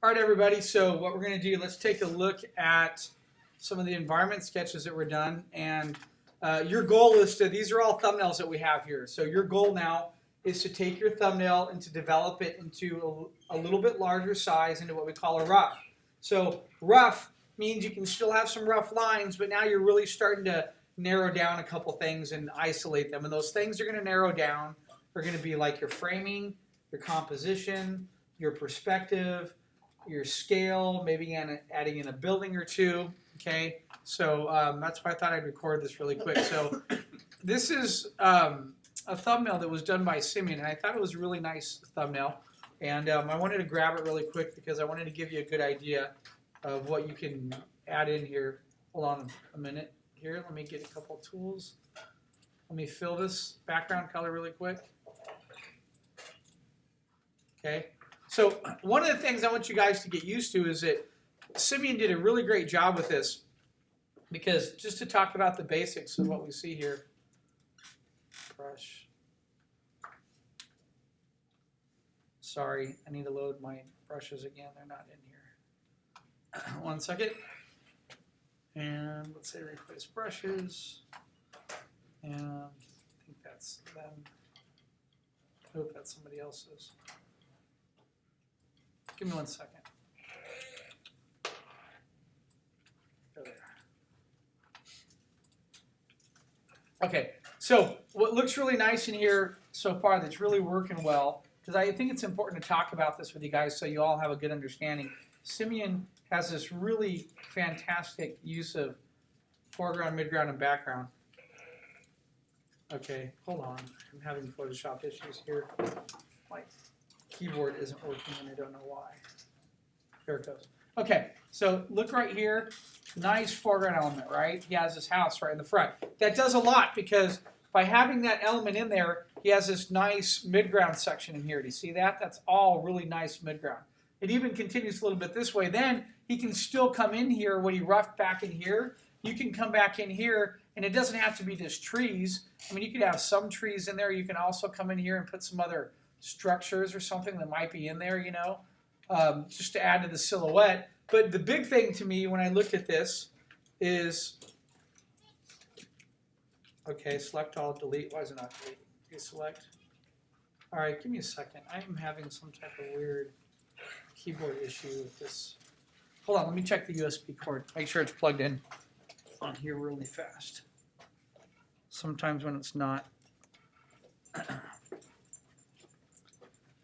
All right, everybody. So what we're going to do, let's take a look at some of the environment sketches that were done. And your goal is to, these are all thumbnails that we have here. So your goal now is to take your thumbnail and to develop it into a little bit larger size into what we call a rough. So rough means you can still have some rough lines, but now you're really starting to narrow down a couple things and isolate them. And those things are going to narrow down are going to be like your framing, your composition, your perspective, your scale, maybe adding in a building or two. Okay, so that's why I thought I'd record this really quick. So this is a thumbnail that was done by Simeon, and I thought it was a really nice thumbnail. And I wanted to grab it really quick because I wanted to give you a good idea of what you can add in here. Hold on a minute here. Let me get a couple tools. Let me fill this background color really quick. Okay. So one of the things I want you guys to get used to is that Simeon did a really great job with this, because just to talk about the basics of what we see here. Brush. Sorry, I need to load my brushes again. They're not in here. 1 second. And let's say replace brushes. And I think that's them. I hope that's somebody else's. Give me 1 second. Go there. Okay, so what looks really nice in here so far that's really working well, because I think it's important to talk about this with you guys so you all have a good understanding. Simeon has this really fantastic use of foreground, midground, and background. Okay, hold on. I'm having Photoshop issues here. My keyboard isn't working and I don't know why. There it goes. Okay, so look right here. Nice foreground element, right? He has his house right in the front. That does a lot because by having that element in there, he has this nice midground section in here. Do you see that? That's all really nice midground. It even continues a little bit this way. Then he can still come in here when he roughed back in here. You can come back in here, and it doesn't have to be just trees. I mean, you could have some trees in there. You can also come in here and put some other structures or something that might be in there, you know, just to add to the silhouette. But the big thing to me when I looked at this is, okay, select all, delete. Why is it not delete? Deselect. All right, give me a second. I am having some type of weird keyboard issue with this. Hold on, let me check the USB cord. Make sure it's plugged in on here really fast. Sometimes when it's not.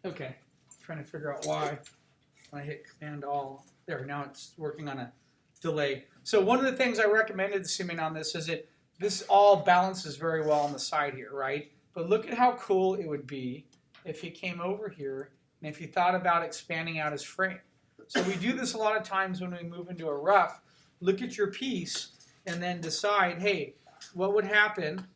Okay, trying to figure out why. When I hit Command All, there, now it's working on a delay. So one of the things I recommended to Simeon on this is that this all balances very well on the side here, right? But look at how cool it would be if he came over here and if he thought about expanding out his frame. So we do this a lot of times when we move into a rough. Look at your piece and then decide, hey, what would happen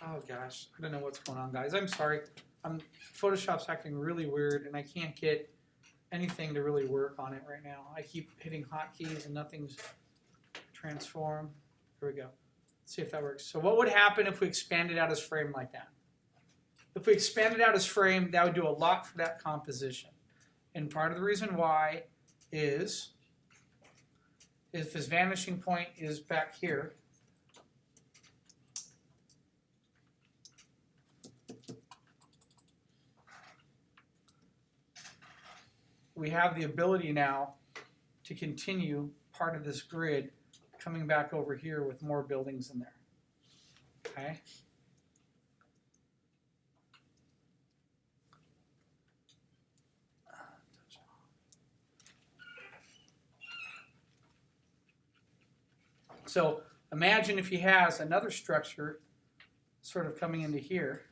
oh gosh, I don't know what's going on, guys. I'm sorry. Photoshop's acting really weird, and I can't get anything to really work on it right now. I keep hitting hotkeys, and nothing's transformed. Here we go. Let's see if that works. So what would happen if we expanded out his frame like that? If we expanded out his frame, that would do a lot for that composition. And part of the reason why is if his vanishing point is back here, we have the ability now to continue part of this grid coming back over here with more buildings in there. Okay? So imagine if he has another structure sort of coming into here.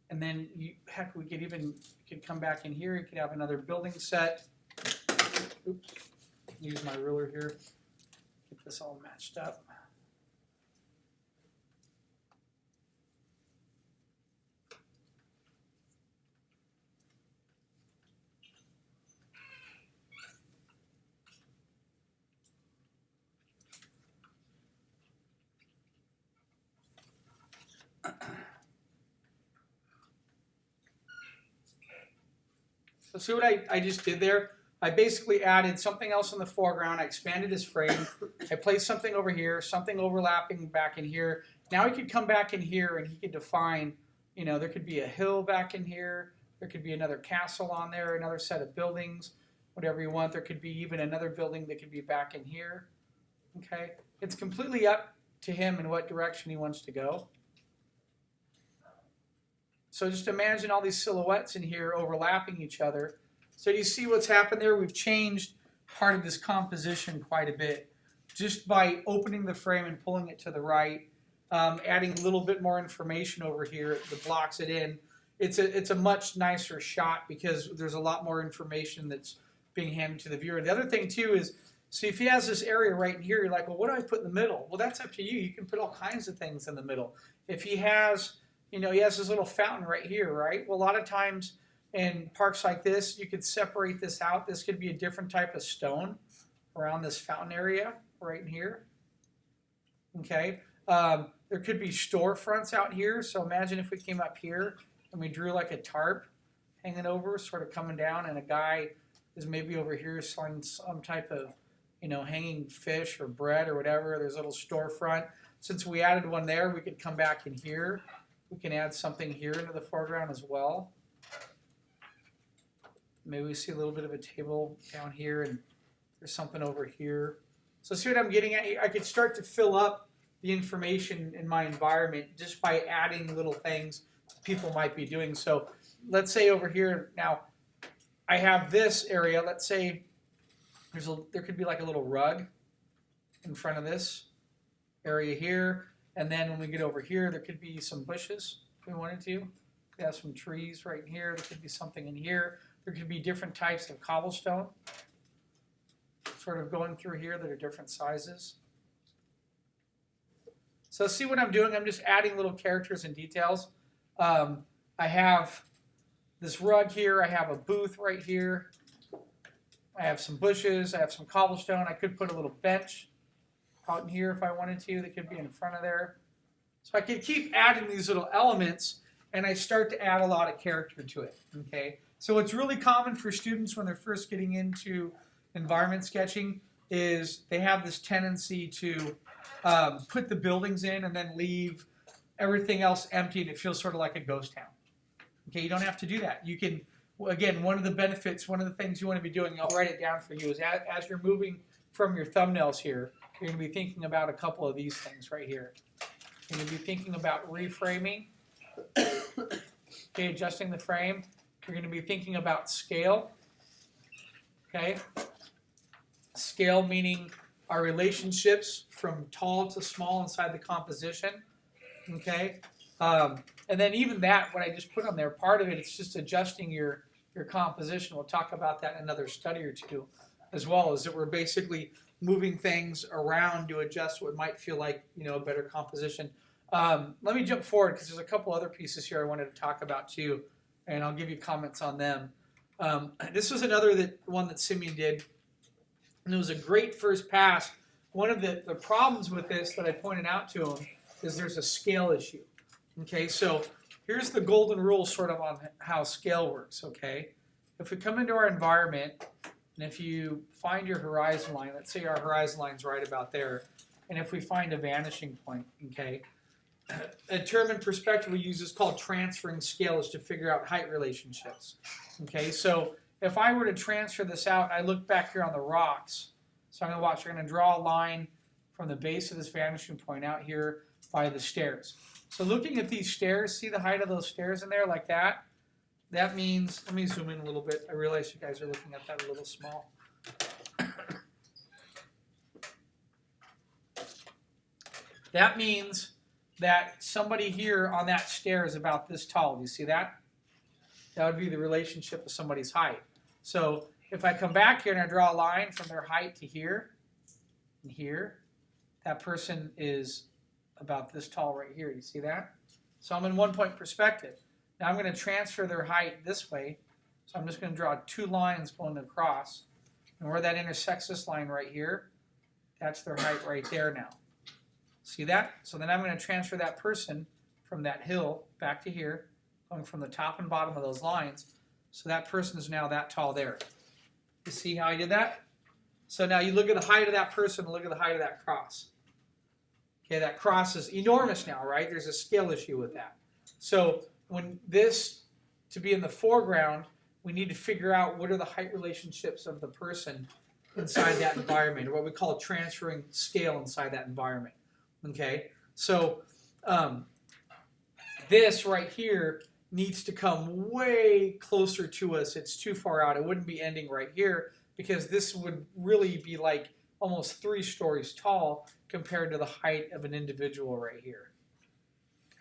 And then, heck, we could come back in here. You could have another building set. Oops, use my ruler here. Get this all matched up. So see what I just did there? I basically added something else in the foreground. I expanded his frame. I placed something over here, something overlapping back in here. Now he could come back in here and he could define, you know, there could be a hill back in here. There could be another castle on there, another set of buildings, whatever you want. There could be even another building that could be back in here. Okay? It's completely up to him in what direction he wants to go. So just imagine all these silhouettes in here overlapping each other. So do you see what's happened there? We've changed part of this composition quite a bit just by opening the frame and pulling it to the right, adding a little bit more information over here that blocks it in. It's a much nicer shot because there's a lot more information that's being handed to the viewer. The other thing too is, see if he has this area right in here, you're like, well, what do I put in the middle? Well, that's up to you. You can put all kinds of things in the middle. If he has, you know, he has this little fountain right here, right? Well, a lot of times in parks like this, you could separate this out. This could be a different type of stone around this fountain area right in here. Okay. There could be storefronts out here. So imagine if we came up here and we drew like a tarp hanging over, sort of coming down, and a guy is maybe over here selling some type of, you know, hanging fish or bread or whatever. There's a little storefront. Since we added one there, we could come back in here. We can add something here into the foreground as well. Maybe we see a little bit of a table down here, and there's something over here. So see what I'm getting at? I could start to fill up the information in my environment just by adding little things people might be doing. So let's say over here, now I have this area. Let's say there could be like a little rug in front of this area here. And then when we get over here, there could be some bushes if we wanted to. We have some trees right here. There could be something in here. There could be different types of cobblestone sort of going through here that are different sizes. So see what I'm doing? I'm just adding little characters and details. I have this rug here. I have a booth right here. I have some bushes. I have some cobblestone. I could put a little bench out in here if I wanted to. They could be in front of there. So I could keep adding these little elements, and I start to add a lot of character to it. Okay. So what's really common for students when they're first getting into environment sketching is they have this tendency to put the buildings in and then leave everything else empty, and it feels sort of like a ghost town. Okay, you don't have to do that. You can, again, one of the benefits, one of the things you want to be doing, I'll write it down for you, is as you're moving from your thumbnails here, you're going to be thinking about a couple of these things right here. You're going to be thinking about reframing, okay, adjusting the frame. You're going to be thinking about scale, okay? Scale meaning our relationships from tall to small inside the composition, okay? And then even that, what I just put on there, part of it, it's just adjusting your composition. We'll talk about that in another study or two as well, is that we're basically moving things around to adjust what might feel like, you know, a better composition. Let me jump forward because there's a couple other pieces here I wanted to talk about too, and I'll give you comments on them. This was another one that Simeon did, and it was a great first pass. One of the problems with this that I pointed out to him is there's a scale issue. Okay, so here's the golden rule sort of on how scale works, okay? If we come into our environment, and if you find your horizon line, let's say our horizon line's right about there, and if we find a vanishing point, okay, a term in perspective we use is called transferring scales to figure out height relationships. Okay, so if I were to transfer this out, I look back here on the rocks, so I'm going to watch, we're going to draw a line from the base of this vanishing point out here by the stairs. So looking at these stairs, see the height of those stairs in there like that? That means, let me zoom in a little bit. I realize you guys are looking at that a little small. That means that somebody here on that stair is about this tall. Do you see that? That would be the relationship of somebody's height. So if I come back here and I draw a line from their height to here and here, that person is about this tall right here. You see that? So I'm in 1 point perspective. Now I'm going to transfer their height this way. So I'm just going to draw two lines going across. And where that intersects this line right here, that's their height right there now. See that? So then I'm going to transfer that person from that hill back to here, going from the top and bottom of those lines. So that person is now that tall there. You see how I did that? So now you look at the height of that person and look at the height of that cross. Okay, that cross is enormous now, right? There's a scale issue with that. So when this, to be in the foreground, we need to figure out what are the height relationships of the person inside that environment, or what we call transferring scale inside that environment. Okay, so this right here needs to come way closer to us. It's too far out. It wouldn't be ending right here because this would really be like almost 3 stories tall compared to the height of an individual right here.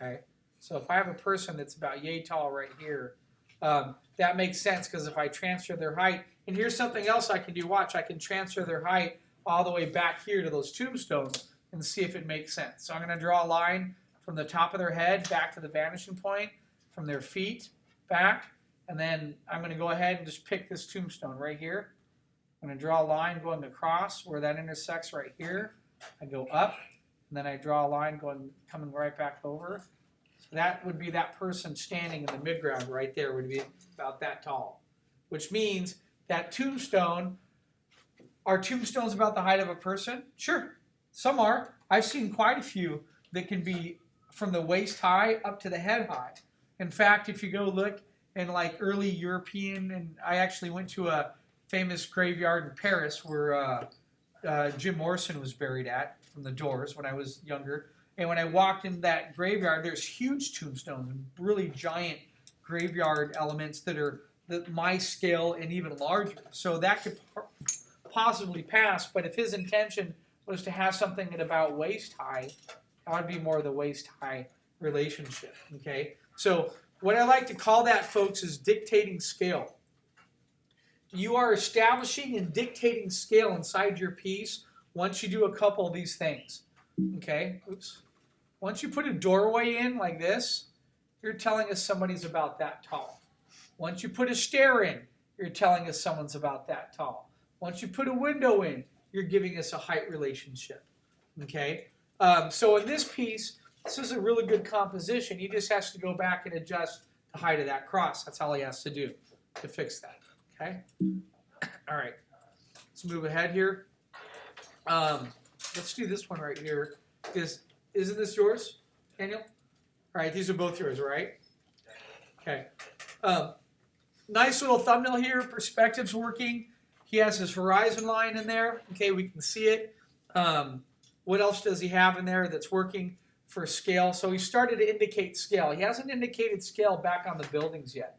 Okay, so if I have a person that's about yay tall right here, that makes sense because if I transfer their height, and here's something else I can do, watch, I can transfer their height all the way back here to those tombstones and see if it makes sense. So I'm going to draw a line from the top of their head back to the vanishing point, from their feet back, and then I'm going to go ahead and just pick this tombstone right here. I'm going to draw a line going across where that intersects right here. I go up, and then I draw a line coming right back over. So that would be that person standing in the midground right there would be about that tall, which means that tombstone, are tombstones about the height of a person? Sure, some are. I've seen quite a few that can be from the waist high up to the head high. In fact, if you go look in like early European, and I actually went to a famous graveyard in Paris where Jim Morrison was buried at from the Doors when I was younger. And when I walked in that graveyard, there's huge tombstones and really giant graveyard elements that are my scale and even larger. So that could possibly pass, but if his intention was to have something at about waist high, that would be more of the waist high relationship. Okay, so what I like to call that, folks, is dictating scale. You are establishing and dictating scale inside your piece once you do a couple of these things. Okay, oops. Once you put a doorway in like this, you're telling us somebody's about that tall. Once you put a stair in, you're telling us someone's about that tall. Once you put a window in, you're giving us a height relationship. Okay, so in this piece, this is a really good composition. He just has to go back and adjust the height of that cross. That's all he has to do to fix that. Okay, all right, let's move ahead here. Let's do this one right here. Isn't this yours, Daniel? All right, these are both yours, right? Okay. Nice little thumbnail here. Perspective's working. He has his horizon line in there. Okay, we can see it. What else does he have in there that's working for scale? So he started to indicate scale. He hasn't indicated scale back on the buildings yet.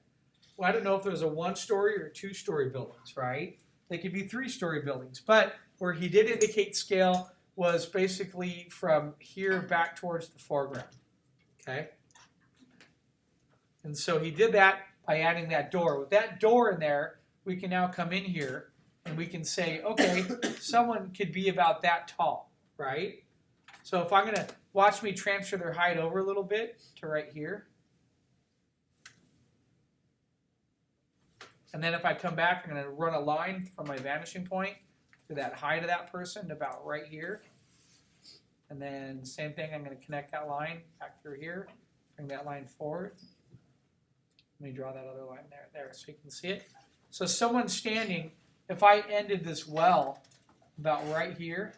Well, I don't know if there's a 1-story or 2-story buildings, right? They could be 3-story buildings. But where he did indicate scale was basically from here back towards the foreground. Okay? And so he did that by adding that door. With that door in there, we can now come in here and we can say, okay, someone could be about that tall, right? So if I'm going to watch me transfer their height over a little bit to right here. And then if I come back, I'm going to run a line from my vanishing point to that height of that person about right here. And then same thing, I'm going to connect that line back through here, bring that line forward. Let me draw that other line there so you can see it. So someone standing, if I ended this well about right here,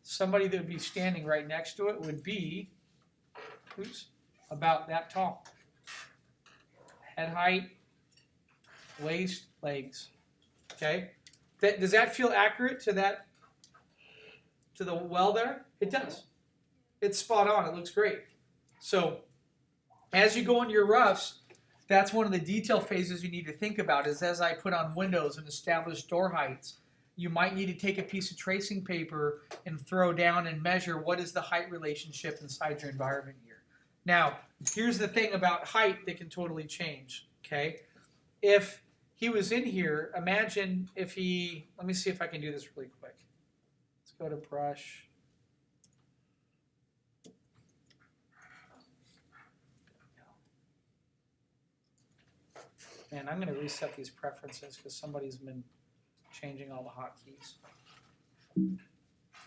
somebody that would be standing right next to it would be, about that tall. Head height, waist, legs. Okay? Does that feel accurate to that, to the well there? It does. It's spot on. It looks great. So as you go into your roughs, that's one of the detail phases you need to think about is as I put on windows and establish door heights, you might need to take a piece of tracing paper and throw down and measure what is the height relationship inside your environment here. Now, here's the thing about height that can totally change, okay? If he was in here, imagine if he, let me see if I can do this really quick. Let's go to brush. And I'm going to reset these preferences because somebody's been changing all the hotkeys.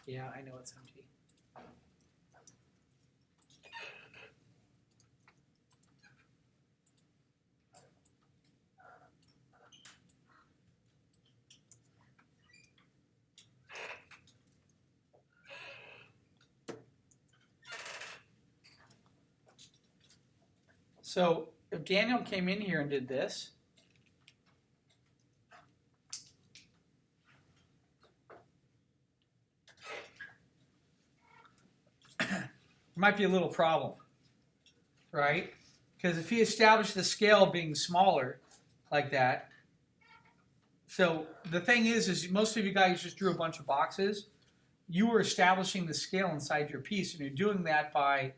Yeah, I know it's empty. So if Daniel came in here and did this, there might be a little problem, right? Because if he established the scale being smaller like that, so the thing is most of you guys just drew a bunch of boxes. You were establishing the scale inside your piece, and you're doing that by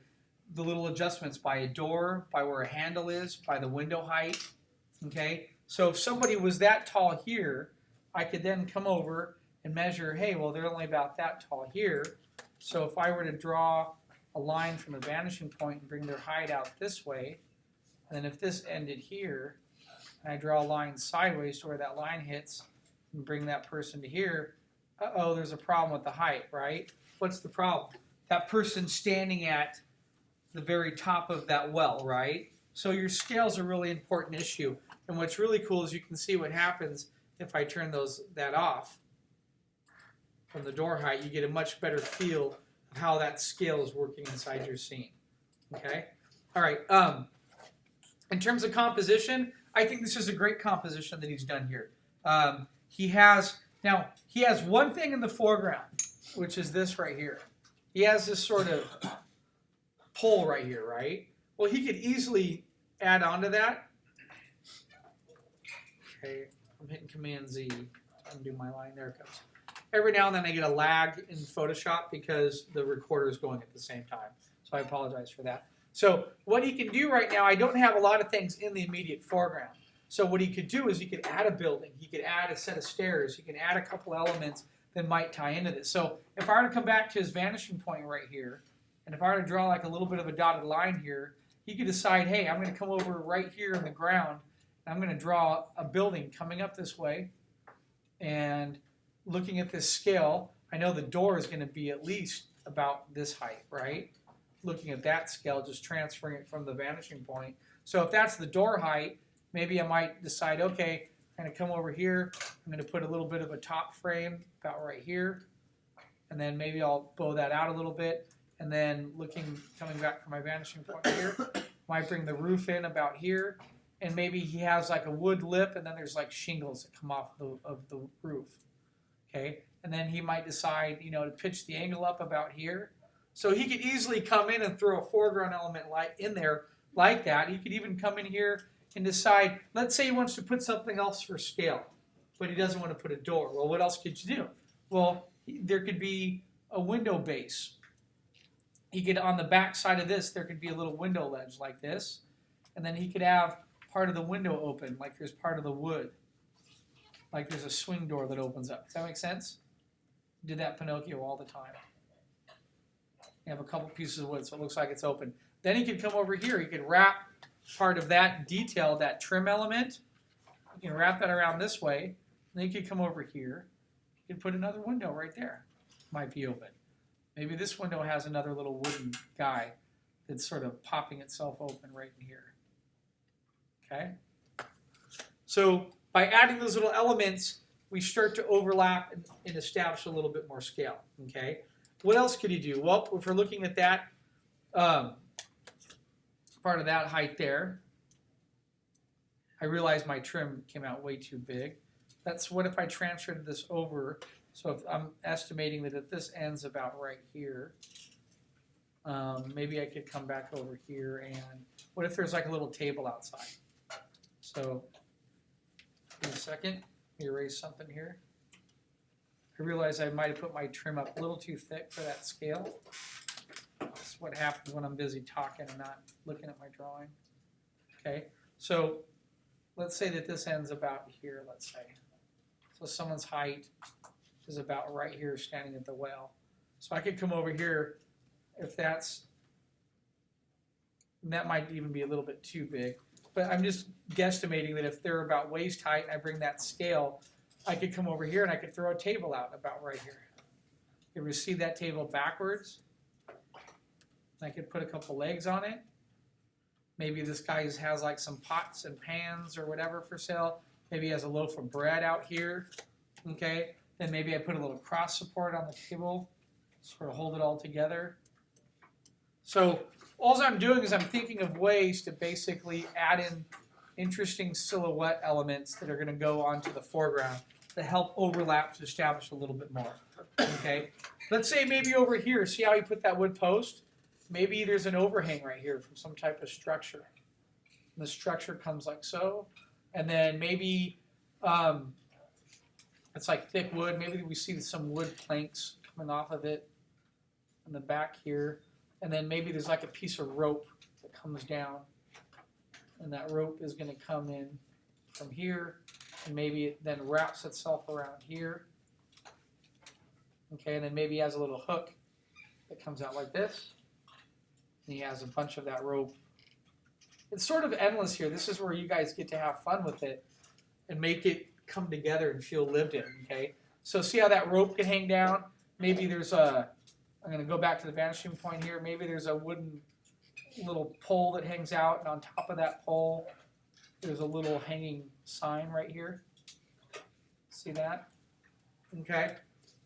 the little adjustments, by a door, by where a handle is, by the window height, okay? So if somebody was that tall here, I could then come over and measure, hey, well, they're only about that tall here. So if I were to draw a line from the vanishing point and bring their height out this way, and then if this ended here, and I draw a line sideways to where that line hits and bring that person to here, uh-oh, there's a problem with the height, right? What's the problem? That person's standing at the very top of that well, right? So your scale's a really important issue. And what's really cool is you can see what happens if I turn that off from the door height. You get a much better feel of how that scale is working inside your scene. Okay? All right. In terms of composition, I think this is a great composition that he's done here. He has one thing in the foreground, which is this right here. He has this sort of pole right here, right? Well, he could easily add on to that. Okay, I'm hitting Command Z to undo my line. There it goes. Every now and then I get a lag in Photoshop because the recorder is going at the same time. So I apologize for that. So what he can do right now, I don't have a lot of things in the immediate foreground. So what he could do is he could add a building. He could add a set of stairs. He can add a couple elements that might tie into this. So if I were to come back to his vanishing point right here, and if I were to draw like a little bit of a dotted line here, he could decide, hey, I'm going to come over right here in the ground, and I'm going to draw a building coming up this way. And looking at this scale, I know the door is going to be at least about this height, right? Looking at that scale, just transferring it from the vanishing point. So if that's the door height, maybe I might decide, okay, I'm going to come over here. I'm going to put a little bit of a top frame about right here. And then maybe I'll bow that out a little bit. And then coming back from my vanishing point here, might bring the roof in about here. And maybe he has like a wood lip, and then there's like shingles that come off of the roof. Okay? And then he might decide, to pitch the angle up about here. So he could easily come in and throw a foreground element in there like that. He could even come in here and decide, let's say he wants to put something else for scale, but he doesn't want to put a door. Well, what else could you do? Well, there could be a window base. He could, on the back side of this, there could be a little window ledge like this. And then he could have part of the window open, like there's part of the wood. Like there's a swing door that opens up. Does that make sense? Did that Pinocchio all the time. You have a couple pieces of wood, so it looks like it's open. Then he could come over here. He could wrap part of that detail, that trim element. You can wrap that around this way. Then you could come over here. You could put another window right there. Might be open. Maybe this window has another little wooden guy that's sort of popping itself open right in here. Okay? So by adding those little elements, we start to overlap and establish a little bit more scale. Okay? What else could you do? Well, if we're looking at that part of that height there, I realize my trim came out way too big. What if I transferred this over? So if I'm estimating that if this ends about right here, maybe I could come back over here, and what if there's like a little table outside? So, in a second, let me erase something here. I realize I might have put my trim up a little too thick for that scale. That's what happens when I'm busy talking and not looking at my drawing. Okay, so let's say that this ends about here, let's say. So someone's height is about right here standing at the well. So I could come over here if that might even be a little bit too big. But I'm just guesstimating that if they're about waist height and I bring that scale, I could come over here and I could throw a table out about right here. You ever see that table backwards? I could put a couple legs on it. Maybe this guy has like some pots and pans or whatever for sale. Maybe he has a loaf of bread out here. Okay? Then maybe I put a little cross support on the table, sort of hold it all together. So all I'm doing is I'm thinking of ways to basically add in interesting silhouette elements that are going to go onto the foreground to help overlap to establish a little bit more. Okay, let's say maybe over here, see how you put that wood post? Maybe there's an overhang right here from some type of structure. And the structure comes like so, and then maybe it's like thick wood. Maybe we see some wood planks coming off of it in the back here, and then maybe there's like a piece of rope that comes down, and that rope is going to come in from here, and maybe it then wraps itself around here. Okay, and then maybe he has a little hook that comes out like this, and he has a bunch of that rope. It's sort of endless here. This is where you guys get to have fun with it and make it come together and feel lived in, okay? So see how that rope can hang down? Maybe there's a, I'm going to go back to the vanishing point here. Maybe there's a wooden little pole that hangs out, and on top of that pole, there's a little hanging sign right here. See that? Okay.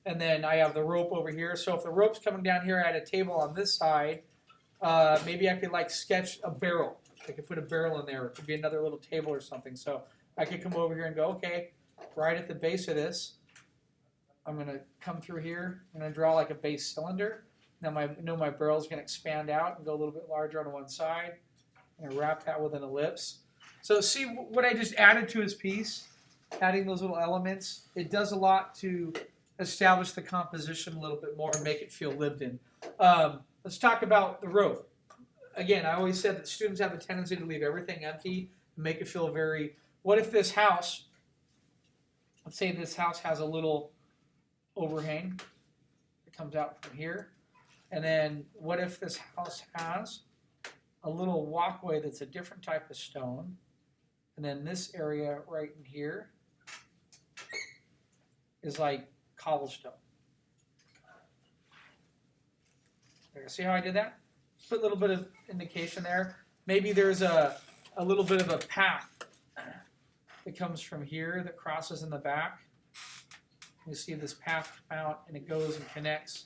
And then I have the rope over here. So if the rope's coming down here, I had a table on this side. Maybe I could like sketch a barrel. I could put a barrel in there. It could be another little table or something. So I could come over here and go, okay, right at the base of this, I'm going to come through here. I'm going to draw like a base cylinder. Now my barrel's going to expand out and go a little bit larger on one side. I'm going to wrap that with an ellipse. So see what I just added to his piece, adding those little elements. It does a lot to establish the composition a little bit more and make it feel lived in. Let's talk about the rope. Again, I always said that students have a tendency to leave everything empty and make it feel very, what if this house, let's say this house has a little overhang that comes out from here. And then what if this house has a little walkway that's a different type of stone. And then this area right in here is like cobblestone. There, see how I did that? Put a little bit of indication there. Maybe there's a little bit of a path that comes from here that crosses in the back. You see this path come out and it goes and connects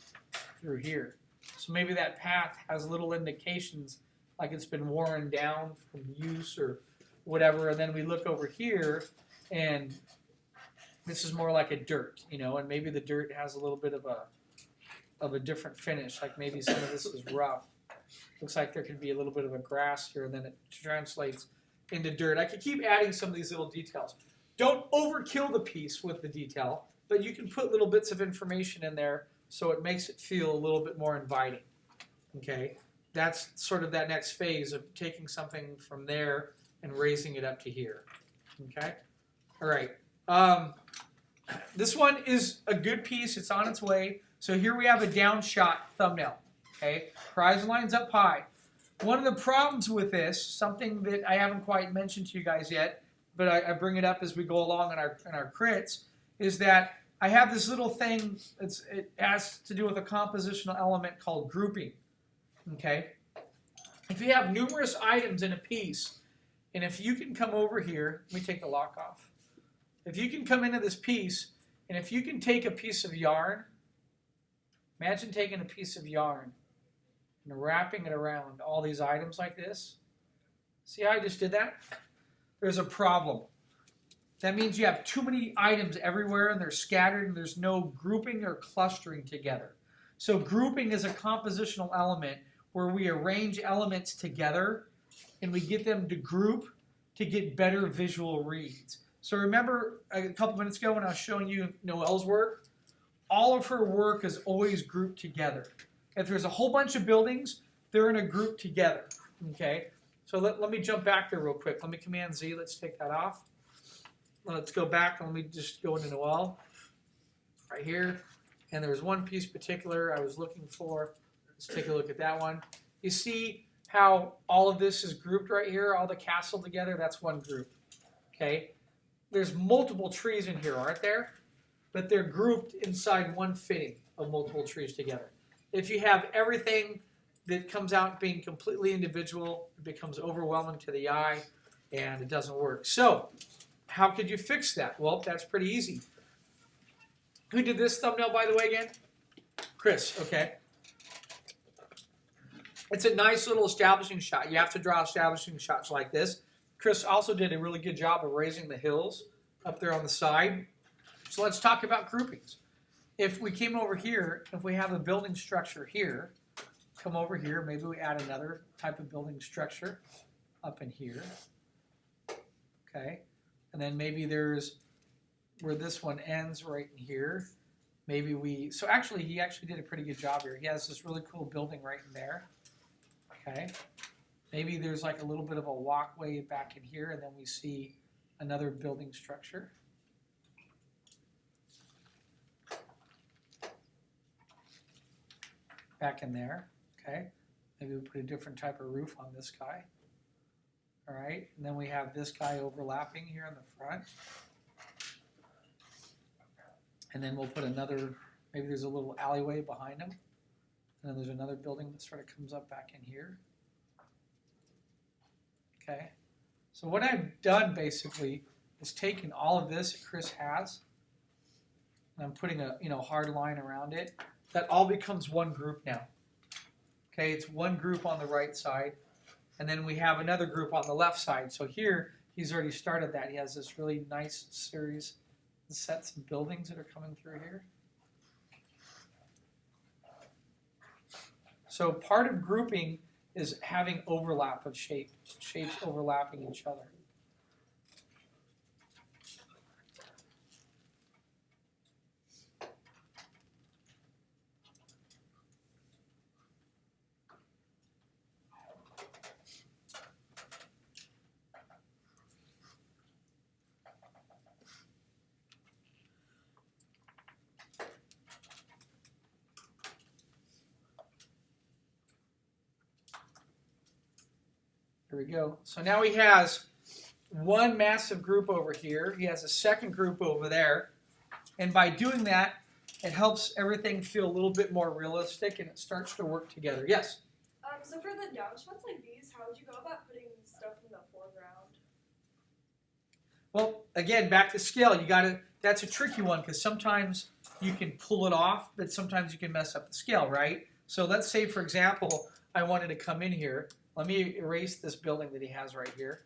through here. So maybe that path has little indications like it's been worn down from use or whatever. And then we look over here and this is more like a dirt, you know, and maybe the dirt has a little bit of a different finish, like maybe some of this is rough. Looks like there could be a little bit of a grass here, and then it translates into dirt. I could keep adding some of these little details. Don't overkill the piece with the detail, but you can put little bits of information in there so it makes it feel a little bit more inviting. Okay, that's sort of that next phase of taking something from there and raising it up to here. Okay, all right. This one is a good piece. It's on its way. So here we have a downshot thumbnail. Okay, horizon line's up high. One of the problems with this, something that I haven't quite mentioned to you guys yet, but I bring it up as we go along in our crits, is that I have this little thing. It has to do with a compositional element called grouping. Okay, if you have numerous items in a piece, and if you can come over here, let me take the lock off. If you can come into this piece, and if you can take a piece of yarn, imagine taking a piece of yarn and wrapping it around all these items like this. See how I just did that? There's a problem. That means you have too many items everywhere and they're scattered and there's no grouping or clustering together. So grouping is a compositional element where we arrange elements together and we get them to group to get better visual reads. So remember a couple minutes ago when I was showing you Noelle's work? All of her work is always grouped together. If there's a whole bunch of buildings, they're in a group together. Okay? So let me jump back there real quick. Let me Command Z. Let's take that off. Let's go back and let me just go into Noelle right here. And there was one piece particular I was looking for. Let's take a look at that one. You see how all of this is grouped right here, all the castle together? That's one group. Okay? There's multiple trees in here, aren't there? But they're grouped inside one fitting of multiple trees together. If you have everything that comes out being completely individual, it becomes overwhelming to the eye, and it doesn't work. So, how could you fix that? Well, that's pretty easy. Who did this thumbnail, by the way, again? Chris, okay. It's a nice little establishing shot. You have to draw establishing shots like this. Chris also did a really good job of raising the hills up there on the side. So let's talk about groupings. If we came over here, if we have a building structure here, come over here, maybe we add another type of building structure up in here. Okay, and then maybe there's where this one ends right in here. Maybe we, so actually he actually did a pretty good job here. He has this really cool building right in there. Okay, maybe there's like a little bit of a walkway back in here, and then we see another building structure. Back in there, okay. Maybe we put a different type of roof on this guy. All right, and then we have this guy overlapping here in the front. And then we'll put another, maybe there's a little alleyway behind him. And then there's another building that sort of comes up back in here. Okay, so what I've done basically is taken all of this that Chris has, and I'm putting a hard line around it. That all becomes one group now. Okay, it's one group on the right side, and then we have another group on the left side. So here, he's already started that. He has this really nice series of sets of buildings that are coming through here. So part of grouping is having overlap of shapes overlapping each other. There we go. So now he has one massive group over here. He has a second group over there. And by doing that, it helps everything feel a little bit more realistic and it starts to work together. Yes? So for the downshots like these, how would you go about putting stuff in the foreground? Well, again, back to scale. That's a tricky one because sometimes you can pull it off, but sometimes you can mess up the scale, right? So let's say, for example, I wanted to come in here. Let me erase this building that he has right here.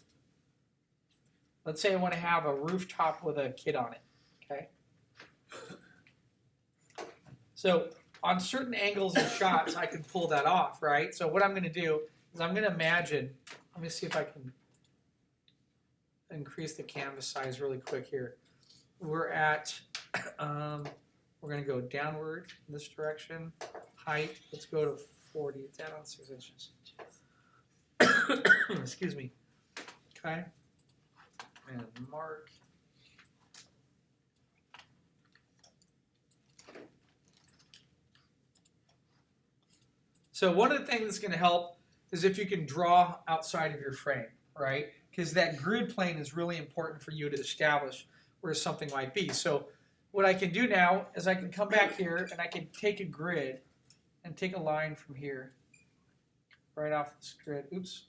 Let's say I want to have a rooftop with a kid on it, okay? So on certain angles and shots, I can pull that off, right? So what I'm going to do is I'm going to imagine, let me see if I can increase the canvas size really quick here. We're at, we're going to go downward in this direction. Height, let's go to 40. It's at on 6 inches. Excuse me. Okay. And mark. So one of the things that's going to help is if you can draw outside of your frame, right? Because that grid plane is really important for you to establish where something might be. So what I can do now is I can come back here and I can take a grid and take a line from here right off this grid. Oops,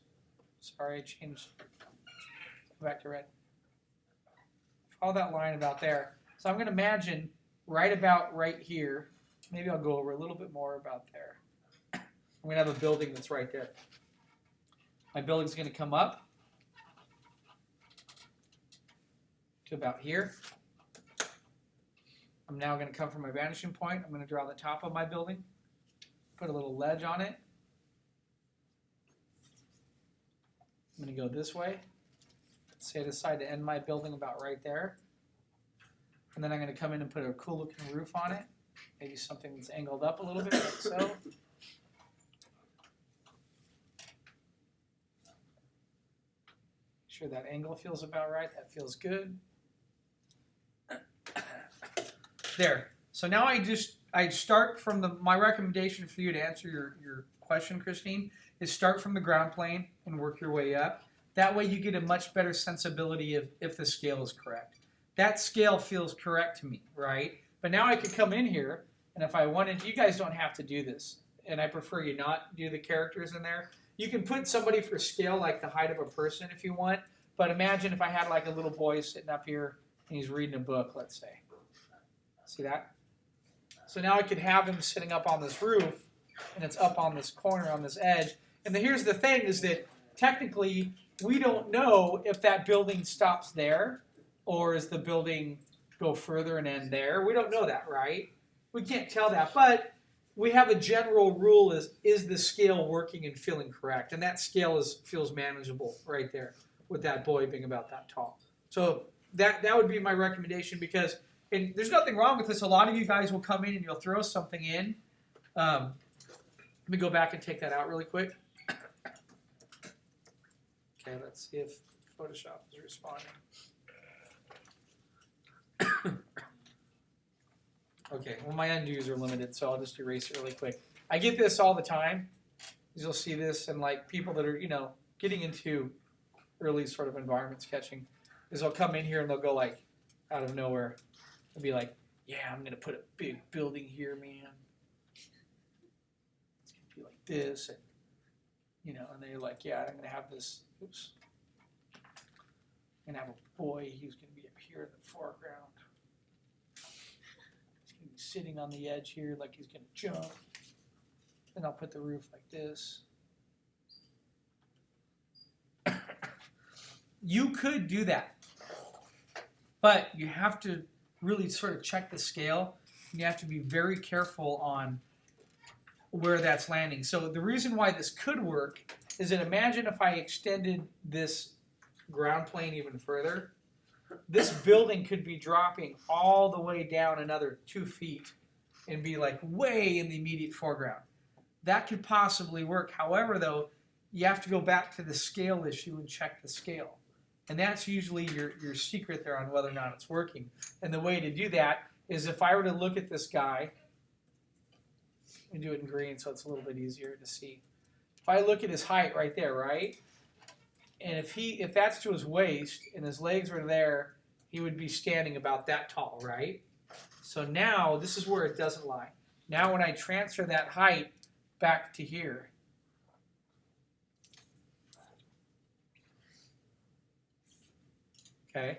sorry, I changed. Go back to red. Follow that line about there. So I'm going to imagine right about right here. Maybe I'll go over a little bit more about there. I'm going to have a building that's right there. My building's going to come up to about here. I'm now going to come from my vanishing point. I'm going to draw the top of my building, put a little ledge on it. I'm going to go this way. Say I decide to end my building about right there. And then I'm going to come in and put a cool looking roof on it. Maybe something that's angled up a little bit, like so. Sure that angle feels about right. That feels good. There. So now I start from my recommendation for you to answer your question, Christine, is start from the ground plane and work your way up. That way you get a much better sensibility of if the scale is correct. That scale feels correct to me, right? But now I could come in here, and if I wanted, you guys don't have to do this, and I prefer you not do the characters in there. You can put somebody for scale like the height of a person if you want, but imagine if I had like a little boy sitting up here and he's reading a book, let's say. See that? So now I could have him sitting up on this roof, and it's up on this corner, on this edge. And here's the thing is that technically we don't know if that building stops there or is the building go further and end there. We don't know that, right? We can't tell that, but we have a general rule is the scale working and feeling correct? And that scale feels manageable right there with that boy being about that tall. So that would be my recommendation because, and there's nothing wrong with this. A lot of you guys will come in and you'll throw something in. Let me go back and take that out really quick. Okay, let's see if Photoshop is responding. Okay, well my undos are limited, so I'll just erase it really quick. I get this all the time. You'll see this and like people that are, getting into early sort of environment sketching, is they'll come in here and they'll go like out of nowhere and be like, yeah, I'm gonna put a big building here, man. It's gonna be like this, and and they're like, yeah, I'm gonna have this. Oops. I'm gonna have a boy. He's gonna be up here in the foreground. Sitting on the edge here like he's gonna jump. Then I'll put the roof like this. You could do that, but you have to really sort of check the scale, and you have to be very careful on where that's landing. So the reason why this could work is that imagine if I extended this ground plane even further. This building could be dropping all the way down another 2 feet and be like way in the immediate foreground. That could possibly work. However, though, you have to go back to the scale issue and check the scale. And that's usually your secret there on whether or not it's working. And the way to do that is if I were to look at this guy, and do it in green so it's a little bit easier to see. If I look at his height right there, right? And if that's to his waist and his legs were there, he would be standing about that tall, right? So now, this is where it doesn't lie. Now when I transfer that height back to here, okay,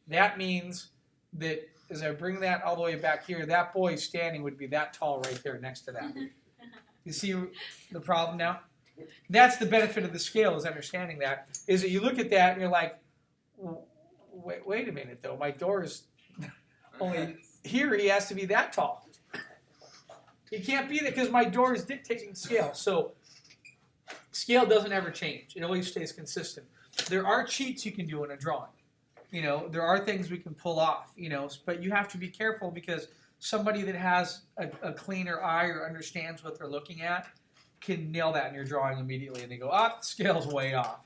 that means that as I bring that all the way back here, that boy standing would be that tall right there next to that. You see the problem now? That's the benefit of the scale, is understanding that, is that you look at that and you're like, wait a minute though, my door is only here, he has to be that tall. He can't be that because my door is dictating scale. So scale doesn't ever change. It always stays consistent. There are cheats you can do in a drawing. There are things we can pull off, but you have to be careful because somebody that has a cleaner eye or understands what they're looking at can nail that in your drawing immediately, and they go, the scale's way off,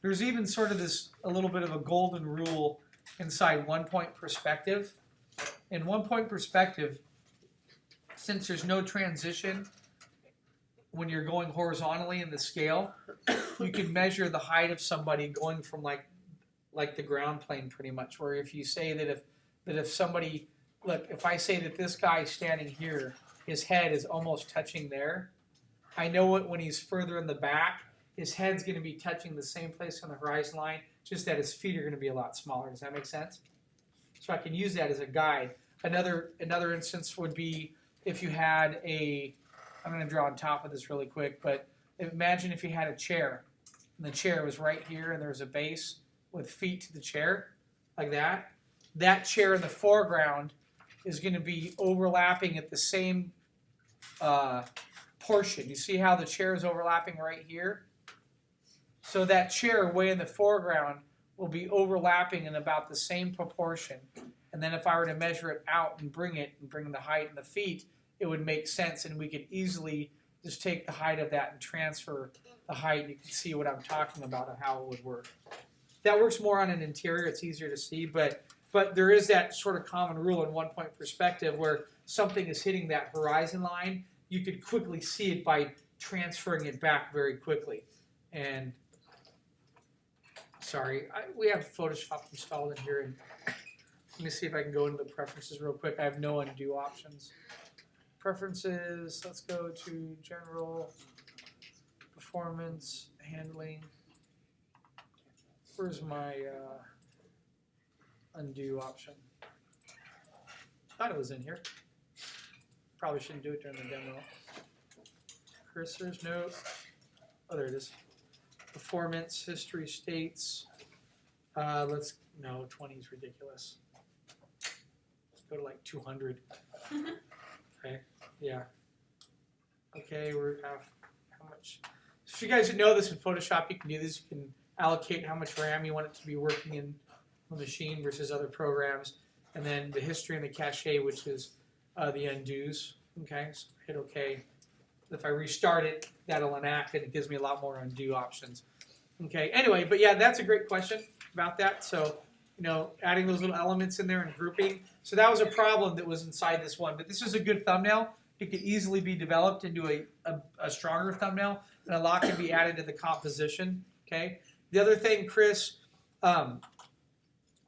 There's even sort of a little bit of a golden rule inside one-point perspective. In one-point perspective, since there's no transition when you're going horizontally in the scale, you can measure the height of somebody going from like the ground plane pretty much, where if you say that if somebody, look, if I say that this guy's standing here, his head is almost touching there, I know it when he's further in the back, his head's going to be touching the same place on the horizon line, just that his feet are going to be a lot smaller. Does that make sense? So I can use that as a guide. Another instance would be if you had I'm going to draw on top of this really quick, but imagine if you had a chair, and the chair was right here, and there was a base with feet to the chair, like that. That chair in the foreground is going to be overlapping at the same portion. You see how the chair is overlapping right here? So that chair way in the foreground will be overlapping in about the same proportion. And then if I were to measure it out and bring the height and the feet, it would make sense, and we could easily just take the height of that and transfer the height. You can see what I'm talking about and how it would work. That works more on an interior. It's easier to see, but there is that sort of common rule in one-point perspective where something is hitting that horizon line. You could quickly see it by transferring it back very quickly. And sorry, we have Photoshop installed in here, and let me see if I can go into the preferences real quick. I have no undo options. Preferences, let's go to general, performance, handling. Where's my undo option? Thought it was in here. probably shouldn't do it during the demo. Cursors, no. Oh, there it is. Performance history states. No, 20 is ridiculous. Let's go to like 200. Okay, yeah. Okay, we have how much? If you guys know this in Photoshop, you can do this. You can allocate how much RAM you want it to be working in the machine versus other programs, and then the history and the cache, which is the undos. Okay, so hit OK. If I restart it, that'll enact and it gives me a lot more undo options. Okay, anyway, but yeah, that's a great question about that. So, adding those little elements in there and grouping. So that was a problem that was inside this one, but this is a good thumbnail. It could easily be developed into a stronger thumbnail, and a lot can be added to the composition. Okay. The other thing, Chris, I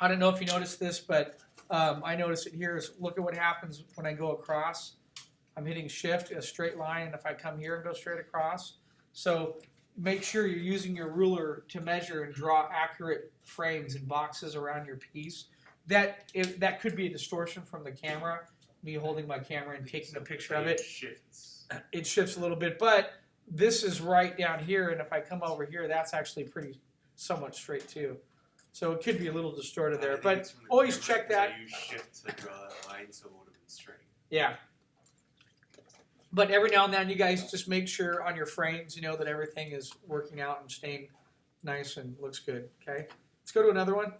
don't know if you noticed this, but I noticed it here. Is look at what happens when I go across. I'm hitting shift, a straight line, and if I come here and go straight across. So make sure you're using your ruler to measure and draw accurate frames and boxes around your piece. That could be a distortion from the camera, me holding my camera and taking a picture of it. It shifts a little bit, but this is right down here, and if I come over here, that's actually pretty somewhat straight too. So it could be a little distorted there, but always check that. I use shift to draw that line, so it would have been straight. Yeah. But every now and then, you guys just make sure on your frames, that everything is working out and staying nice and looks good. Okay. Let's go to another one.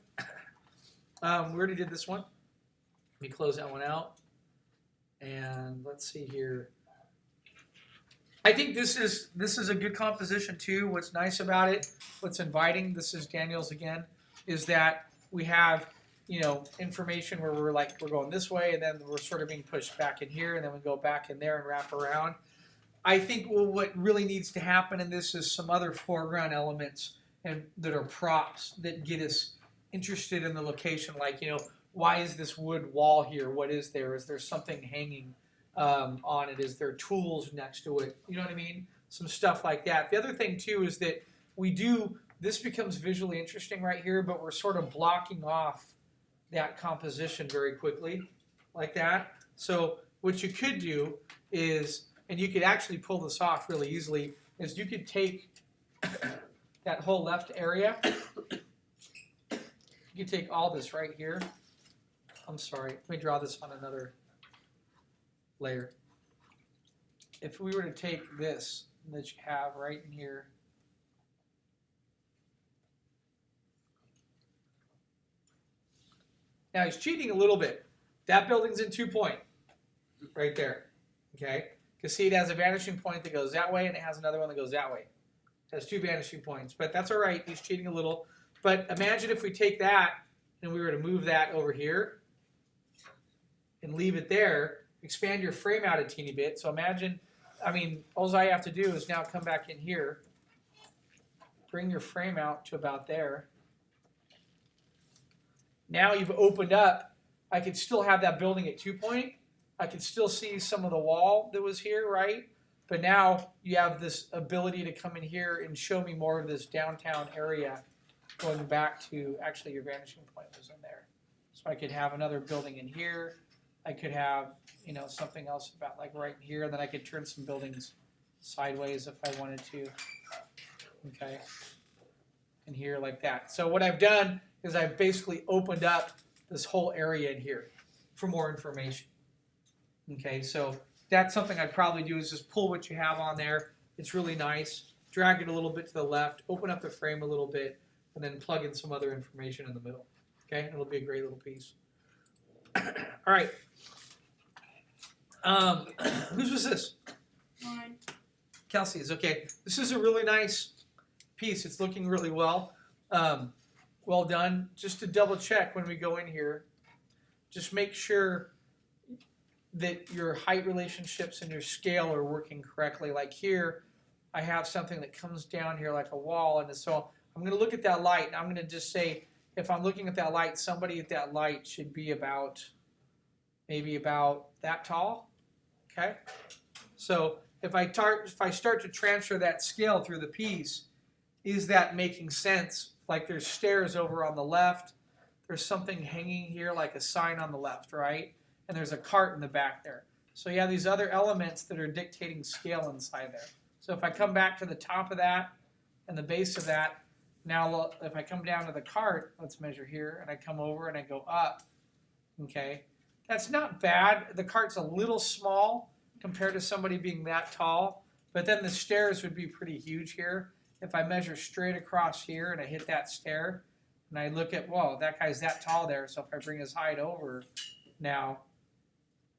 We already did this one. Let me close that one out. And let's see here. I think this is a good composition too. What's nice about it, what's inviting, this is Daniel's again, is that we have information where we're going this way, and then we're sort of being pushed back in here, and then we go back in there and wrap around. I think what really needs to happen in this is some other foreground elements and that are props that get us interested in the location. Like, why is this wood wall here? What is there? Is there something hanging on it? Is there tools next to it? You know what I mean? Some stuff like that. The other thing too is that this becomes visually interesting right here, but we're sort of blocking off that composition very quickly, like that. So what you could do is, and you could actually pull this off really easily, is you could take that whole left area, you could take all this right here. I'm sorry, let me draw this on another layer. If we were to take this that you have right in here, now he's cheating a little bit. That building's in 2 point, right there, okay? Because see, it has a vanishing point that goes that way, and it has another one that goes that way. It has 2 vanishing points, but that's all right. He's cheating a little. But imagine if we take that and we were to move that over here and leave it there, expand your frame out a teeny bit. So imagine, all I have to do is now come back in here, bring your frame out to about there. Now you've opened up. I could still have that building at 2 point. I could still see some of the wall that was here, right? But now you have this ability to come in here and show me more of this downtown area going back to, actually your vanishing point was in there. So I could have another building in here. I could have, something else about like right here, and then I could turn some buildings sideways if I wanted to. Okay. And here like that. So what I've done is I've basically opened up this whole area in here for more information. Okay, so that's something I'd probably do is just pull what you have on there. It's really nice. Drag it a little bit to the left, open up the frame a little bit, and then plug in some other information in the middle. Okay, it'll be a great little piece. All right. Whose was this? Mine. Kelsey's. Okay, this is a really nice piece. It's looking really well. Well done. Just to double check when we go in here, just make sure that your height relationships and your scale are working correctly. Like here, I have something that comes down here like a wall, and so I'm going to look at that light, and I'm going to just say, if I'm looking at that light, somebody at that light should be maybe about that tall. Okay? So if I start to transfer that scale through the piece, is that making sense? Like there's stairs over on the left, there's something hanging here like a sign on the left, right? And there's a cart in the back there. So you have these other elements that are dictating scale inside there. So if I come back to the top of that and the base of that, now if I come down to the cart, let's measure here, and I come over and I go up, okay, that's not bad. The cart's a little small compared to somebody being that tall, but then the stairs would be pretty huge here. If I measure straight across here and I hit that stair, and I look at, whoa, that guy's that tall there, so if I bring his height over now,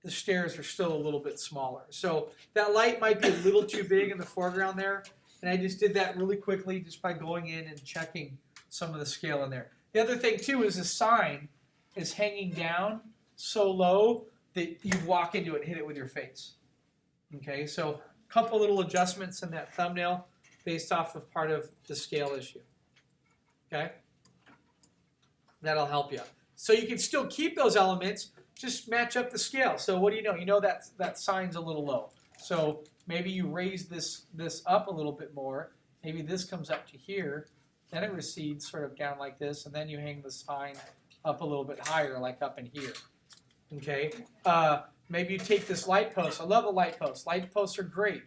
the stairs are still a little bit smaller. So that light might be a little too big in the foreground there, and I just did that really quickly just by going in and checking some of the scale in there. The other thing too is the sign is hanging down so low that you walk into it and hit it with your face. Okay, so a couple little adjustments in that thumbnail based off of part of the scale issue. Okay, that'll help you. So you can still keep those elements, just match up the scale. So what do you know? You know that sign's a little low. So maybe you raise this up a little bit more. Maybe this comes up to here, then it recedes sort of down like this, and then you hang the sign up a little bit higher, like up in here. Okay. Maybe you take this light post. I love a light post. Light posts are great.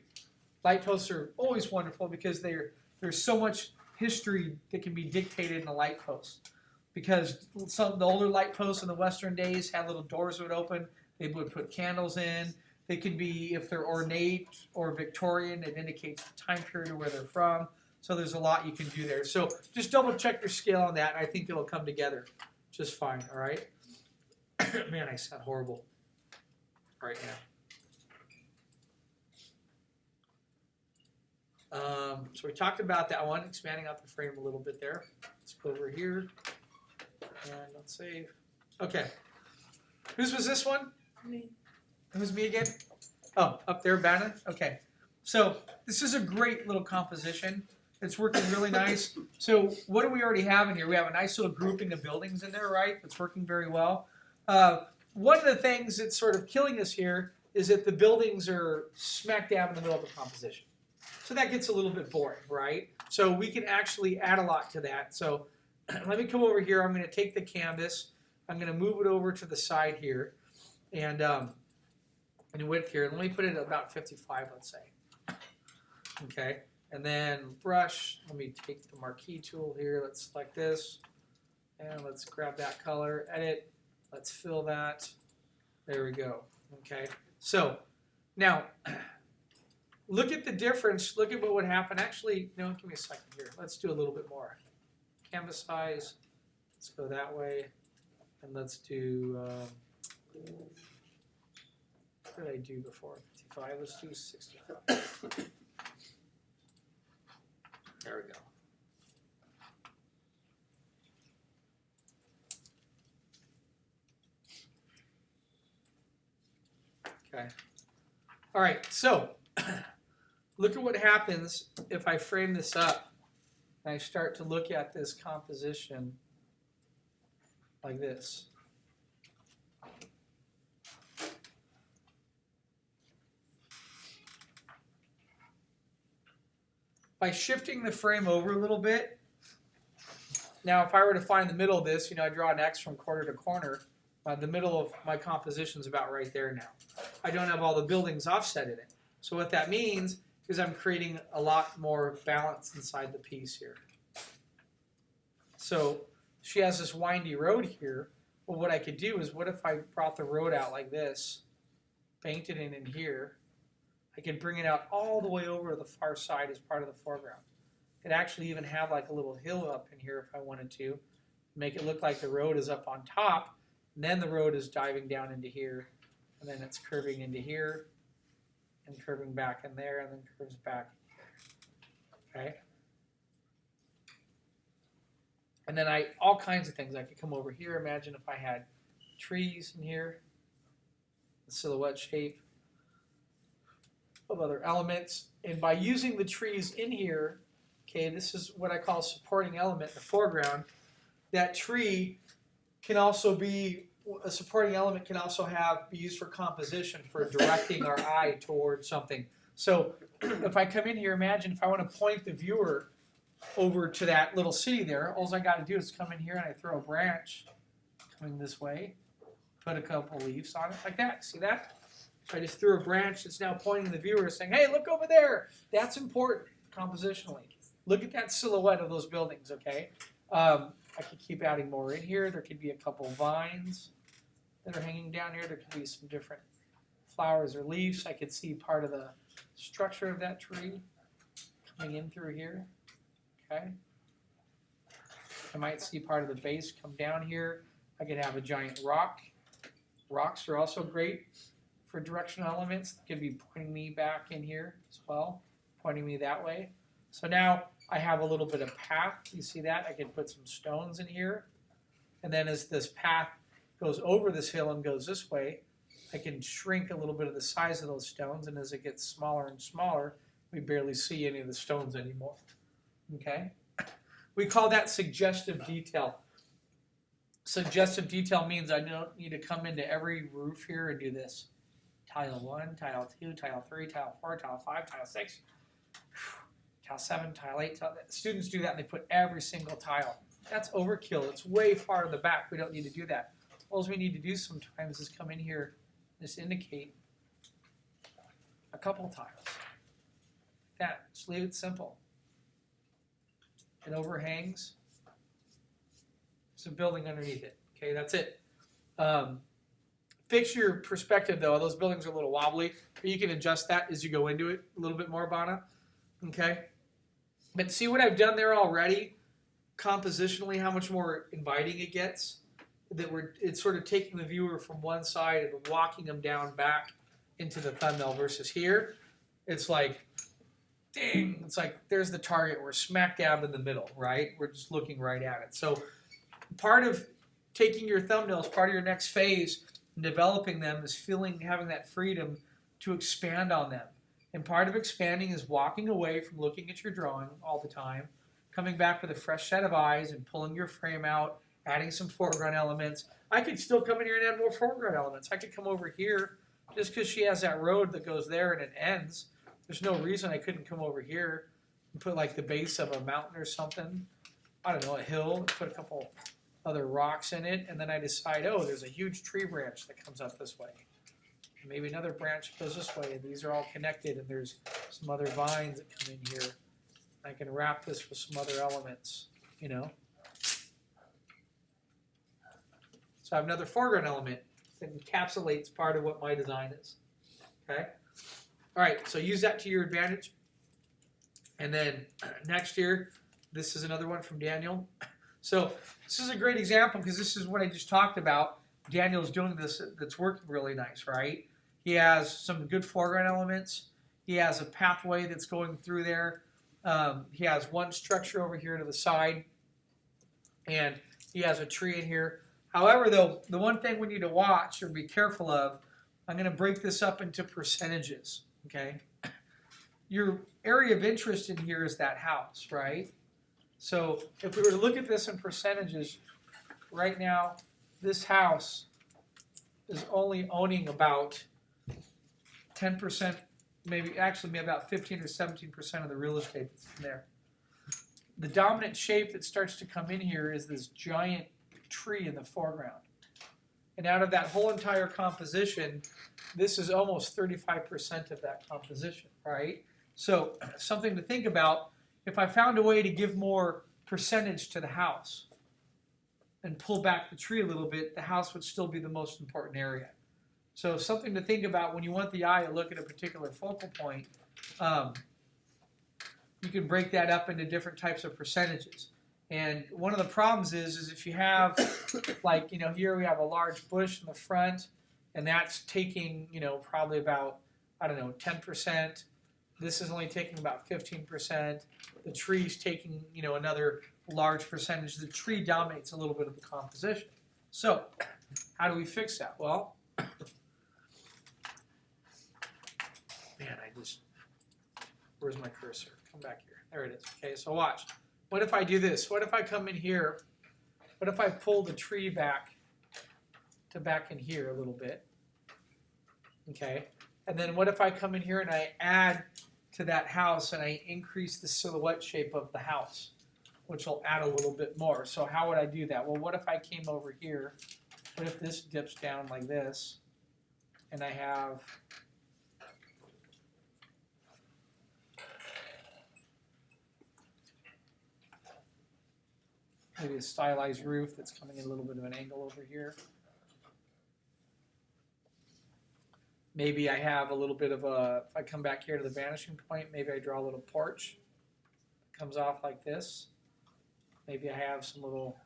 Light posts are always wonderful because there's so much history that can be dictated in a light post. Because some of the older light posts in the Western days had little doors that would open. They would put candles in. They could be, if they're ornate or Victorian, it indicates the time period where they're from. So there's a lot you can do there. So just double check your scale on that, and I think it'll come together just fine, all right? Man, I sound horrible right now. So we talked about that one, expanding out the frame a little bit there. Let's go over here, and let's save. Okay. Whose was this one? Me. Who's me again? Oh, up there, Bannon? Okay. So this is a great little composition. It's working really nice. So what do we already have in here? We have a nice little grouping of buildings in there, right? That's working very well. One of the things that's sort of killing us here is that the buildings are smack dab in the middle of the composition. So that gets a little bit boring, right? So we can actually add a lot to that. So let me come over here. I'm going to take the canvas. I'm going to move it over to the side here. And width here. Let me put it at about 55, let's say. Okay. And then brush. Let me take the marquee tool here. Let's select this. And let's grab that color. Edit. Let's fill that. There we go. Okay. So now look at the difference. Look at what would happen. Actually, no, give me a second here. Let's do a little bit more. Canvas size. Let's go that way. And let's do, what did I do before? 55. Let's do 65. There we go. Okay. All right, so look at what happens if I frame this up and I start to look at this composition like this. By shifting the frame over a little bit, now if I were to find the middle of this, I draw an X from corner to corner. The middle of my composition is about right there now. I don't have all the buildings offset in it. So what that means is I'm creating a lot more balance inside the piece here. So she has this windy road here. Well, what I could do is, what if I brought the road out like this, banked it in here, I could bring it out all the way over to the far side as part of the foreground. Could actually even have like a little hill up in here if I wanted to, make it look like the road is up on top, and then the road is diving down into here, and then it's curving into here, and curving back in there, and then curves back in here. Okay? And then all kinds of things. I could come over here. Imagine if I had trees in here, the silhouette shape of other elements. And by using the trees in here, okay, this is what I call a supporting element in the foreground. That tree can also be, a supporting element can also be used for composition, for directing our eye towards something. So if I come in here, imagine if I want to point the viewer over to that little city there, all I got to do is come in here and I throw a branch coming this way, put a couple leaves on it like that. See that? I just threw a branch that's now pointing the viewer saying, hey, look over there. That's important compositionally. Look at that silhouette of those buildings, okay? I could keep adding more in here. There could be a couple vines that are hanging down here. There could be some different flowers or leaves. I could see part of the structure of that tree coming in through here, okay? I might see part of the base come down here. I could have a giant rock. Rocks are also great for directional elements. They could be pointing me back in here as well, pointing me that way. So now I have a little bit of path. You see that? I can put some stones in here. And then as this path goes over this hill and goes this way, I can shrink a little bit of the size of those stones. And as it gets smaller and smaller, we barely see any of the stones anymore. Okay? We call that suggestive detail. Suggestive detail means I don't need to come into every roof here and do this. Tile 1, tile 2, tile 3, tile 4, tile 5, tile 6. Tile 7, tile 8, students do that and they put every single tile. That's overkill. It's way far in the back. We don't need to do that. All we need to do sometimes is come in here and just indicate a couple tiles. That. Just leave it simple. It overhangs. There's a building underneath it. Okay, that's it. Fix your perspective though. Those buildings are a little wobbly. But you can adjust that as you go into it a little bit more, Bana. Okay? But see what I've done there already? Compositionally, how much more inviting it gets? It's sort of taking the viewer from one side and walking them down back into the thumbnail versus here. It's like, dang, it's like there's the target. We're smack dab in the middle, right? We're just looking right at it. So part of taking your thumbnails, part of your next phase and developing them is having that freedom to expand on them. And part of expanding is walking away from looking at your drawing all the time, coming back with a fresh set of eyes and pulling your frame out, adding some foreground elements. I could still come in here and add more foreground elements. I could come over here just because she has that road that goes there and it ends. There's no reason I couldn't come over here and put like the base of a mountain or something. I don't know, a hill, put a couple other rocks in it, and then I decide, oh, there's a huge tree branch that comes up this way. Maybe another branch goes this way, and these are all connected, and there's some other vines that come in here. I can wrap this with some other elements, you know. So I have another foreground element that encapsulates part of what my design is. Okay? All right, so use that to your advantage. And then next here, this is another one from Daniel. So this is a great example because this is what I just talked about. Daniel's doing this that's working really nice, right? He has some good foreground elements. He has a pathway that's going through there. He has one structure over here to the side. And he has a tree in here. However, though, the one thing we need to watch or be careful of, I'm going to break this up into percentages, okay? Your area of interest in here is that house, right? So if we were to look at this in percentages, right now, this house is only owning about 10%, maybe about 15 or 17% of the real estate that's in there. The dominant shape that starts to come in here is this giant tree in the foreground. And out of that whole entire composition, this is almost 35% of that composition, right? So something to think about, if I found a way to give more percentage to the house and pull back the tree a little bit, the house would still be the most important area. So something to think about when you want the eye to look at a particular focal point, you can break that up into different types of percentages. And one of the problems is if you have, like, here we have a large bush in the front, and that's taking, probably about, 10%. This is only taking about 15%. The tree's taking, another large percentage. The tree dominates a little bit of the composition. So, how do we fix that? Well, where's my cursor? Come back here. There it is. Okay, so watch. What if I do this? What if I come in here? What if I pull the tree back in here a little bit? Okay, and then what if I come in here and I add to that house and I increase the silhouette shape of the house, which will add a little bit more. So how would I do that? Well, what if I came over here? What if this dips down like this? and I have maybe a stylized roof that's coming in a little bit of an angle over here. Maybe I have a little bit of a, if I come back here to the vanishing point, maybe I draw a little porch that comes off like this. Maybe I have some little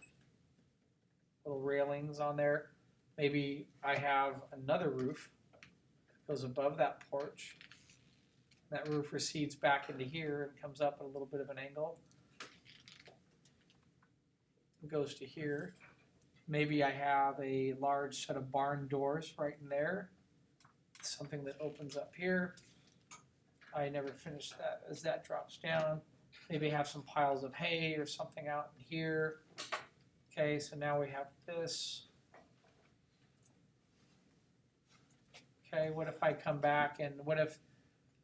railings on there. Maybe I have another roof that goes above that porch. That roof recedes back into here and comes up at a little bit of an angle. It goes to here. Maybe I have a large set of barn doors right in there. Something that opens up here. I never finished that as that drops down. Maybe have some piles of hay or something out in here. Okay, so now we have this. Okay, what if I come back and what if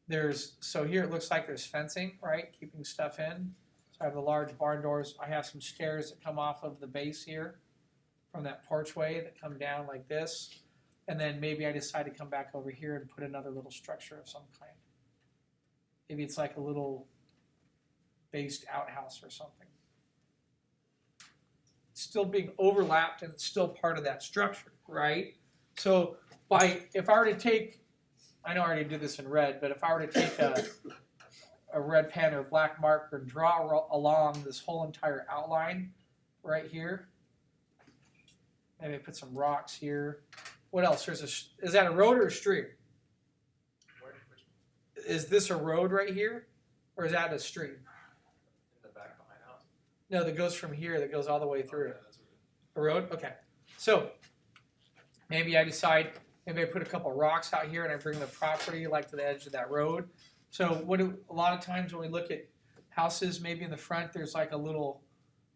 there's, so here it looks like there's fencing, right? Keeping stuff in. So I have the large barn doors. I have some stairs that come off of the base here from that porchway that come down like this. And then maybe I decide to come back over here and put another little structure of some kind. Maybe it's like a little based outhouse or something. It's still being overlapped and it's still part of that structure, right? So if I were to take, I know I already did this in red, but if I were to take a red pen or black marker and draw along this whole entire outline right here, maybe I put some rocks here. What else? Is that a road or a stream? Is this a road right here? Or is that a stream? In the back behind house? No, that goes from here, that goes all the way through. Oh, yeah, that's A road? Okay. So maybe I decide, maybe I put a couple rocks out here and I bring the property like to the edge of that road. So a lot of times when we look at houses, maybe in the front there's like a little,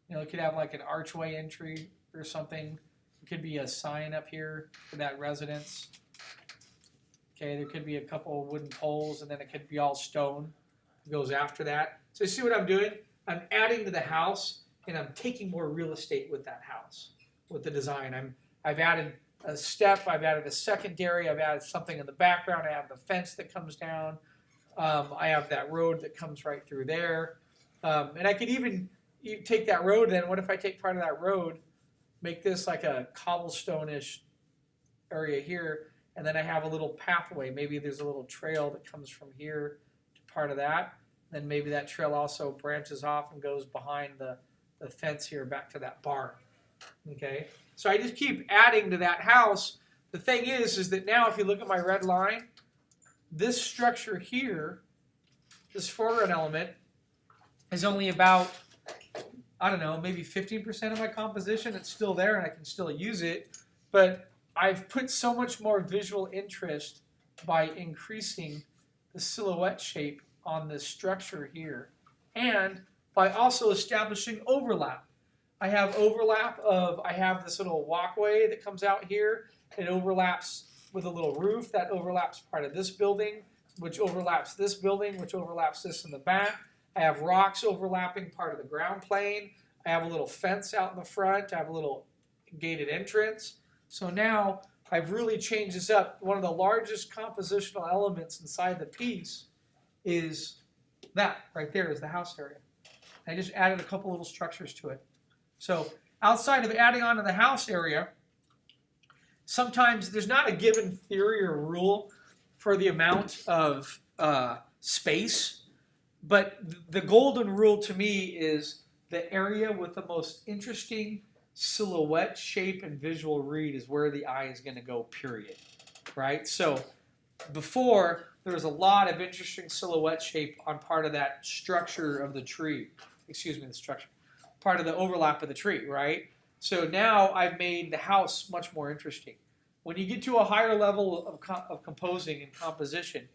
it could have like an archway entry or something. It could be a sign up here for that residence. Okay, there could be a couple of wooden poles and then it could be all stone. It goes after that. So you see what I'm doing? I'm adding to the house and I'm taking more real estate with that house, with the design. I've added a step, I've added a secondary, I've added something in the background, I have the fence that comes down, I have that road that comes right through there. And I could even take that road then, what if I take part of that road, make this like a cobblestone-ish area here, and then I have a little pathway. Maybe there's a little trail that comes from here to part of that. Then maybe that trail also branches off and goes behind the fence here back to that barn. Okay, so I just keep adding to that house. The thing is that now if you look at my red line, this structure here, this foreground element, is only about, I don't know, maybe 15% of my composition. It's still there and I can still use it, but I've put so much more visual interest by increasing the silhouette shape on this structure here and by also establishing overlap. I have overlap of, I have this little walkway that comes out here. It overlaps with a little roof that overlaps part of this building, which overlaps this building, which overlaps this in the back. I have rocks overlapping part of the ground plane. I have a little fence out in the front. I have a little gated entrance. So now I've really changed this up. One of the largest compositional elements inside the piece is that right there is the house area. I just added a couple little structures to it. So outside of adding on to the house area, sometimes there's not a given theory or rule for the amount of space, but the golden rule to me is the area with the most interesting silhouette, shape, and visual read is where the eye is going to go, period. Right? So before, there was a lot of interesting silhouette shape on part of that structure of the tree. Excuse me, the structure. Part of the overlap of the tree, right? So now I've made the house much more interesting. When you get to a higher level of composing and composition,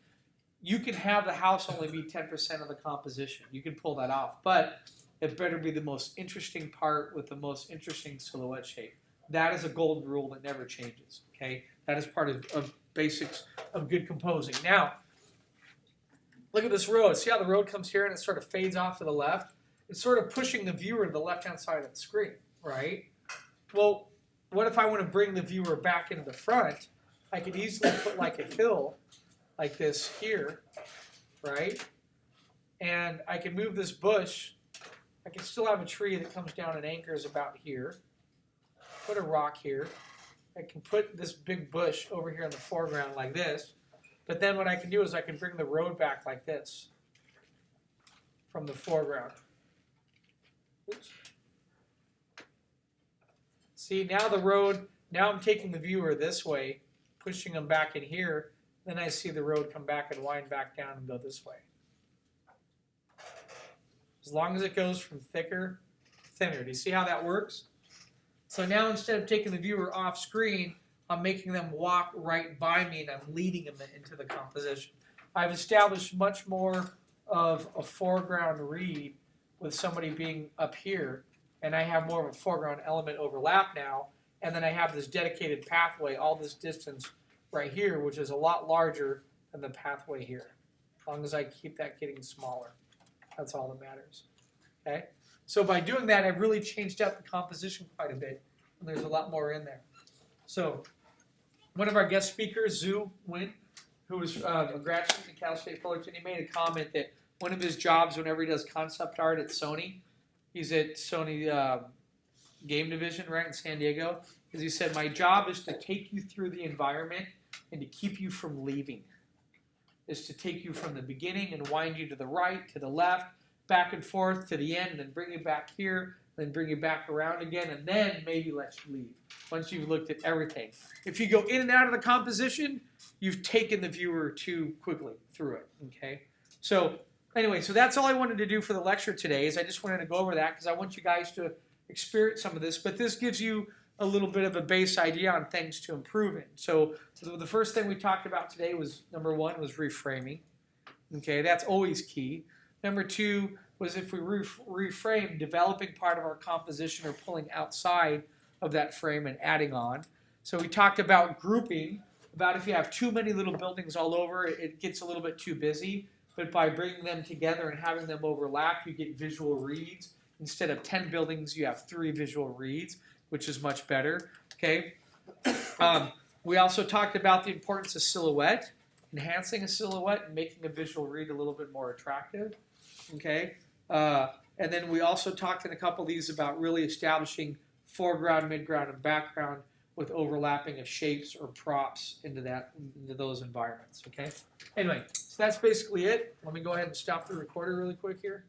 you can have the house only be 10% of the composition. You can pull that off, but it better be the most interesting part with the most interesting silhouette shape. That is a golden rule that never changes, okay? That is part of basics of good composing. Now, look at this road. See how the road comes here and it sort of fades off to the left? It's sort of pushing the viewer to the left-hand side of the screen, right? Well, what if I want to bring the viewer back into the front? I could easily put like a hill like this here, right? And I can move this bush. I can still have a tree that comes down and anchors about here. Put a rock here. I can put this big bush over here in the foreground like this. But then what I can do is I can bring the road back like this from the foreground. Oops. See, now the road, now I'm taking the viewer this way, pushing them back in here. Then I see the road come back and wind back down and go this way. As long as it goes from thicker to thinner. Do you see how that works? So now instead of taking the viewer off screen, I'm making them walk right by me and I'm leading them into the composition. I've established much more of a foreground read with somebody being up here, and I have more of a foreground element overlap now, and then I have this dedicated pathway, all this distance right here, which is a lot larger than the pathway here, as long as I keep that getting smaller. That's all that matters. Okay? So by doing that, I've really changed up the composition quite a bit, and there's a lot more in there. So one of our guest speakers, Zhu Win, who was a grad student at Cal State Fullerton, he made a comment that one of his jobs whenever he does concept art at Sony, he's at Sony game division, right, in San Diego, is he said, my job is to take you through the environment and to keep you from leaving. Is to take you from the beginning and wind you to the right, to the left, back and forth to the end, and then bring you back here, then bring you back around again, and then maybe let you leave once you've looked at everything. If you go in and out of the composition, you've taken the viewer too quickly through it, okay? So anyway, so that's all I wanted to do for the lecture today is I just wanted to go over that because I want you guys to experience some of this, but this gives you a little bit of a base idea on things to improve in. So the first thing we talked about today was, number one, was reframing. Okay, that's always key. Number two was if we reframe, developing part of our composition or pulling outside of that frame and adding on. So we talked about grouping, about if you have too many little buildings all over, it gets a little bit too busy. But by bringing them together and having them overlap, you get visual reads. Instead of 10 buildings, you have 3 visual reads, which is much better. Okay. We also talked about the importance of silhouette, enhancing a silhouette and making a visual read a little bit more attractive. Okay. And then we also talked in a couple of these about really establishing foreground, midground, and background with overlapping of shapes or props into those environments. Okay. Anyway, so that's basically it. Let me go ahead and stop the recorder really quick here.